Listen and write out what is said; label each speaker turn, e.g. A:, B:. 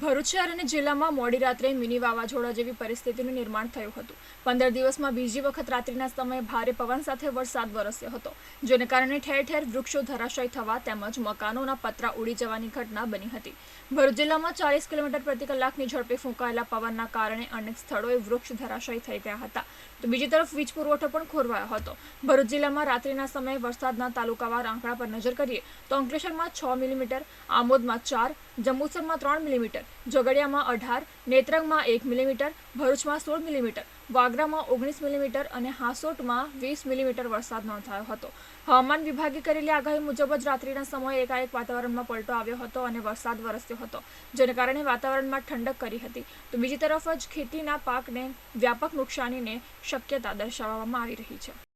A: ભરૂચ શહેર અને જિલ્લામાં મોડી રાત્રે મિની વાવાઝોડા જેવી પરિસ્થિતિનું નિર્માણ થયું હતું। 15 દિવસમાં બીજી વખત રાત્રિના સમયે ભારે પવન સાથે વરસાદ વરસ્યો હતો, જેને કારણે ઠેર ઠેર વૃક્ષો ધરાશાયી થવા તેમજ મકાનોના પતરા ઉડી જવાની ઘટના બની હતી। ભરૂચ જિલ્લામાં 40 કિલોમીટર પ્રતિ કલાકની ઝડપે ફૂંકાયેલા પવનના કારણે અનેક સ્થળોએ વૃક્ષ ધરાશાયી થઈ ગયા હતા, તો બીજી તરફ વીજ પુરવઠો પણ ખોરવાયો હતો। ભરૂચ જિલ્લામાં રાત્રિના સમયે વરસાદના તાલુકાવાર આંકડા પર નજર કરીએ તો અંકલેશ્વરમાં 6 મિલીમીટર, આમોદમાં 4, જંબુસરમાં 3 મિલીમીટર, જોગડિયામાં 18, નેત્રંગમાં 1 મિલીમીટર, ભરૂચમાં 16 મિલીમીટર, વાગરામાં 19 મિલીમીટર અને હાંસોટમાં 20 મિલીમીટર વરસાદ નોંધાયો હતો। હવામાન વિભાગે કરેલી આગાહી મુજબ જ રાત્રિના સમયે એકાએક વાતાવરણમાં પલટો આવ્યો હતો અને વરસાદ વરસ્યો હતો, જેને કારણે વાતાવરણમાં ઠંડક કરી હતી, તો બીજી તરફ જ ખેતીના પાકને વ્યાપક નુકસાનીની શક્યતા દર્શાવવામાં આવી રહી છે।